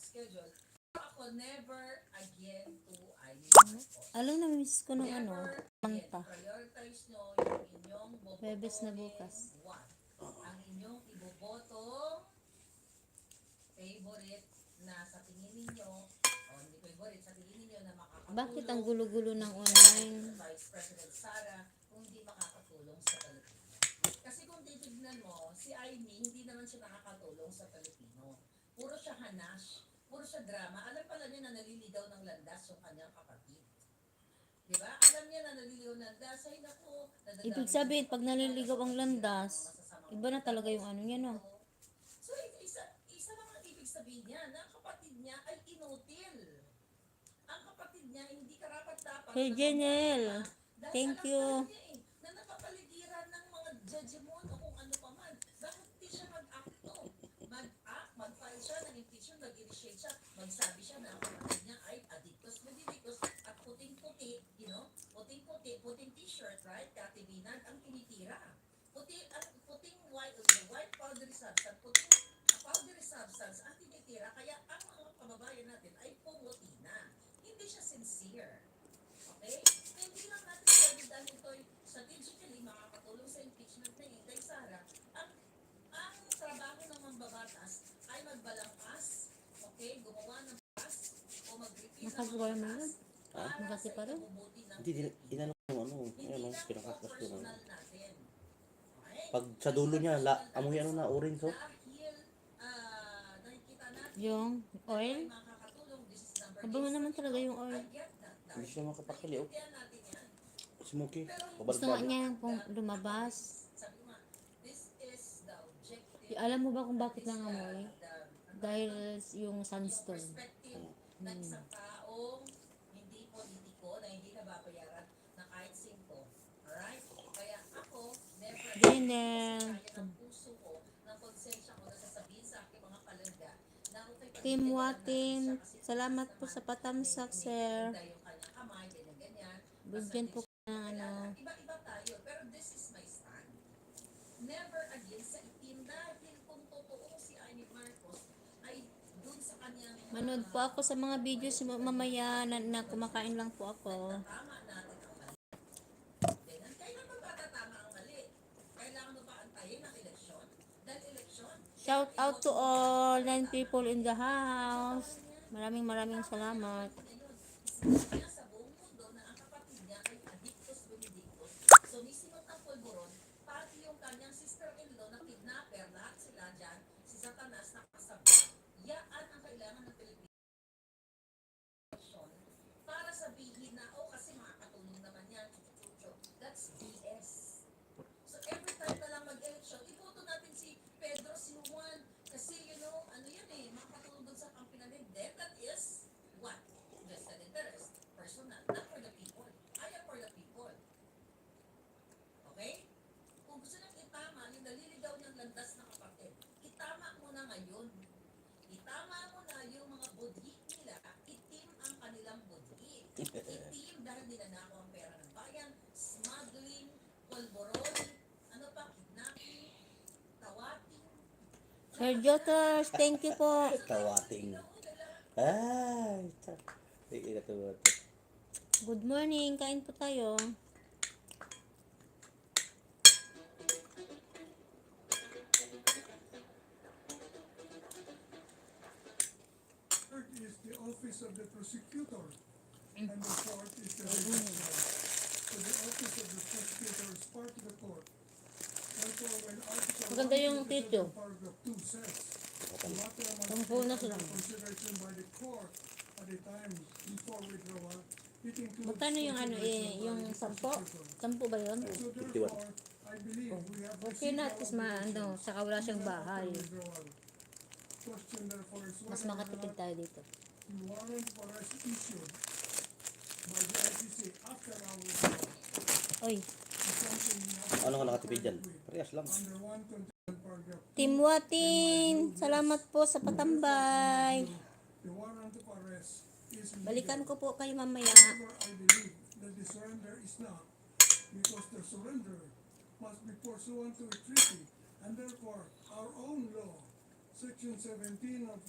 schedule. Ako never again to Alam na, miss ko ng ano, manta. prioritize nyo yung inyong bobotohin. Webes na bukas. Ang inyong ibobotong favorite na sa tingin ninyo, o hindi favorite, sa tingin ninyo na makakatulong. Bakit ang gulo-gulo ng online? Vice President Sara, kung hindi makakatulong sa Pilipino. Kasi kung titignan mo, si Amy, hindi naman siya nakakatulong sa Pilipino. Puro siya hanash, puro siya drama. Alam pala niya na naliligaw ng landas yung kanyang kapatid. Diba? Alam niya na naliligaw ng landas. Ay naku, Ibig sabihin, pag naliligaw ang landas, iba na talaga yung ano niya, no? So, isa lang ang ibig sabihin niya na ang kapatid niya ay inutil. Ang kapatid niya hindi karapat-dapat. Hey, Janelle. Thank you. Na napapaligiran ng mga judgemon o kung ano pa man. Bakit hindi siya mag-acto? Mag-act, mag-file siya ng impeachment, mag-initiate siya, magsabi siya na ang kapatid niya ay adictus, medidictus, at puting-puti, puting t-shirt, right? Katibinan ang tinitira. White powdery substance, powdery substance ang tinitira, kaya ang mga kababayan natin ay pumuti na. Hindi siya sincere. Okay? Hindi lang natin pwede dahil ito'y strategically makakatulong sa impeachment na Inday Sara. Ang trabaho ng mambabatas ay magbalangkas, okay, gumawa ng batas o mag-repeat ng Nakagawa mga mo batas yun? para sa Makati pa rin? ikabubuti ng Hindi, inano mo, hindi ayan o, lang pinakakas ko personal na. natin. Okay? Pag sa dulo niya, amoy ano na, orange o. Dahil nakikita natin Yung oil? ay makakatulong, this is number Mabango 8. naman talaga yung oil. I get that. Hindi siya makapakali o. Kaya natin yan. Smoky, Gusto nga babalik. niya yung lumabas. Sabi ko nga, this is the objective. Alam mo ba kung bakit nangamoy? the Dahil yung sandstone. perspective ng isang taong hindi politiko na hindi nababayaran na kahit 5. Alright? Kaya ako, never Janelle. kaya ng puso ko, ng konsensya ko na sasabihin sa aking mga palangga na okay, Team Watin, salamat po sa patamsak, sir. yung kanyang kamay, ganyan-ganyan. Bigyan po ko ng ano. Iba-iba tayo, pero this is my stand. Never again sa itim dahil kung totoo si Amy Marcos ay dun sa kanyang Manood po ako sa mga videos mamaya na kumakain lang po ako. tama natin ang mali. Ganyan. Kailan ba patatama ang mali? Kailangan mo ba antayin ang eleksyon? Dahil eleksyon, Shout out to all 9 people in the house. Maraming salamat. niya sa buong mundo na ang kapatid niya ay adictus benedictus. Sumisimot ang pulburon, pati yung kanyang sister-in-law na kidnapper, lahat sila dyan, si Satanas na kasabot. Yaan ang kailangan ng Pilipinas para sabihin na, oh, kasi makakatulong naman yan, chuchuchucho. That's BS. So every time na lang mag-election, iboto natin si Pedro, si Juan, kasi ano yan makakatulong dun sa kampinan din. Then that is what? Vested interest, personal, not for the people. I am for the people. Okay? Kung gusto nang itama yung naliligaw niyang landas na kapatid, itama mo na ngayon. Itama mo na yung mga budhi nila, itim ang kanilang budhi. Itim dahil ninanakaw ang pera ng bayan, smuggling, polvoron, kidnapping, tawating. Sir Joters, thank you po. Kawating. Ay, hindi na ito. Good morning, kain po tayo. Third is the office of the prosecutor, and the fourth is the registrar. So the office of the prosecutor is part of the court. Therefore, when Article Maganda yung 127 tito. paragraph 2 says, the matter must Ang be phone na under sila. consideration by the court at the time before withdrawal. It includes Magkano yung consideration by yung the 10? prosecutor. 10 ba yun? So 51. therefore, I believe we have Okay na, at least received saka wala siyang bahay. withdrawal. Question therefore is Mas whether or makatipid not tayo dito. the warrant for arrest issued by the ICC after our withdrawal Oy, is something not Ano ka nakatipid dyan? Parehas lang. under 121 paragraph 2. Team Watin, salamat po sa patambay. The warrant of arrest is legal. Balikan ko po kayo mamaya. However, I believe that the surrender is not, because the surrender must be pursuant to a treaty, and therefore our own law, Section 17 of